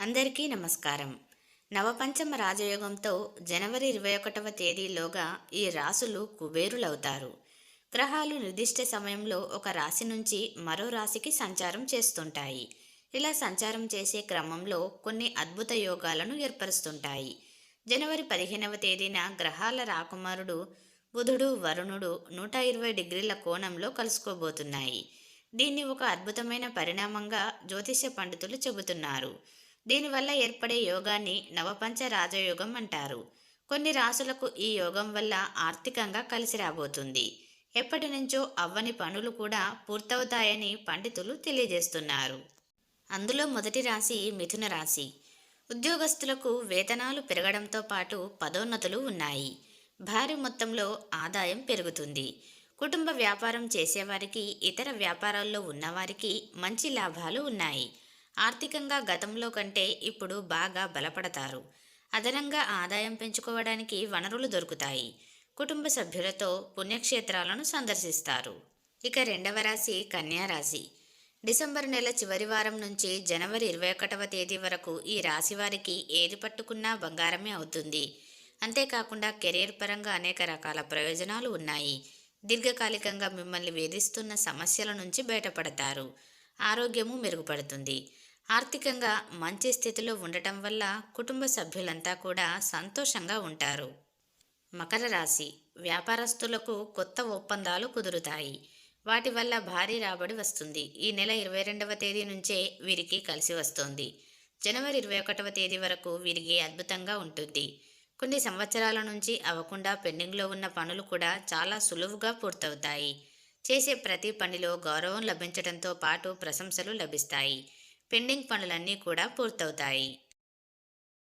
అందరికీ నమస్కారం. నవపంచమ రాజయోగంతో జనవరి 21వ తేదీలోగా ఈ రాసులు కుబేరులవుతారు. గ్రహాలు నిర్దిష్ట సమయంలో ఒక రాశి నుంచి మరో రాశికి సంచారం చేస్తుంటాయి. ఇలా సంచారం చేసే క్రమంలో కొన్ని అద్భుత యోగాలను ఏర్పరుస్తుంటాయి. జనవరి 15వ తేదీన గ్రహాల రాకుమారుడు బుధుడు వరుణుడు 120 డిగ్రీల కోణంలో కలుసుకోబోతున్నాయి. దీన్ని ఒక అద్భుతమైన పరిణామంగా జ్యోతిష పండితులు చెబుతున్నారు. దీనివల్ల ఏర్పడే యోగాన్ని నవపంచ రాజయోగం అంటారు. కొన్ని రాసులకు ఈ యోగం వల్ల ఆర్థికంగా కలిసి రాబోతుంది. ఎప్పటి నుంచో అవ్వని పనులు కూడా పూర్తవుతాయని పండితులు తెలియజేస్తున్నారు. అందులో మొదటి రాశి మిథున రాశి. ఉద్యోగస్తులకు వేతనాలు పెరగడంతో పాటు పదోన్నతులు ఉన్నాయి. భారీ మొత్తంలో ఆదాయం పెరుగుతుంది. కుటుంబ వ్యాపారం చేసేవారికి, ఇతర వ్యాపారాల్లో ఉన్నవారికి మంచి లాభాలు ఉన్నాయి. ఆర్థికంగా గతంలో కంటే ఇప్పుడు బాగా బలపడతారు. అదనంగా ఆదాయం పెంచుకోవడానికి వనరులు దొరుకుతాయి. కుటుంబ సభ్యులతో పుణ్యక్షేత్రాలను సందర్శిస్తారు. ఇక రెండవ రాశి కన్యా రాశి. డిసెంబర్ నెల చివరి వారం నుంచి జనవరి 21వ తేదీ వరకు ఈ రాశి వారికి ఏది పట్టుకున్నా బంగారమే అవుతుంది. అంతేకాకుండా కెరీర్ పరంగా అనేక రకాల ప్రయోజనాలు ఉన్నాయి. దీర్ఘకాలికంగా మిమ్మల్ని వేధిస్తున్న సమస్యల నుంచి బయటపడతారు. ఆరోగ్యము మెరుగుపడుతుంది. ఆర్థికంగా మంచి స్థితిలో ఉండటం వల్ల కుటుంబ సభ్యులంతా కూడా సంతోషంగా ఉంటారు. మకర రాశి. వ్యాపారస్తులకు కొత్త ఒప్పందాలు కుదురుతాయి. వాటి వల్ల భారీ రాబడి వస్తుంది. ఈ నెల 22వ తేదీ నుంచే వీరికి కలిసి వస్తోంది. జనవరి 21వ తేదీ వరకు వీరికి అద్భుతంగా ఉంటుంది. కొన్ని సంవత్సరాల నుంచి అవ్వకుండా పెండింగ్లో ఉన్న పనులు కూడా చాలా సులువుగా పూర్తవుతాయి. చేసే ప్రతి పనిలో గౌరవం లభించడంతో పాటు ప్రశంసలు లభిస్తాయి. పెండింగ్ పనులన్నీ కూడా పూర్తవుతాయి.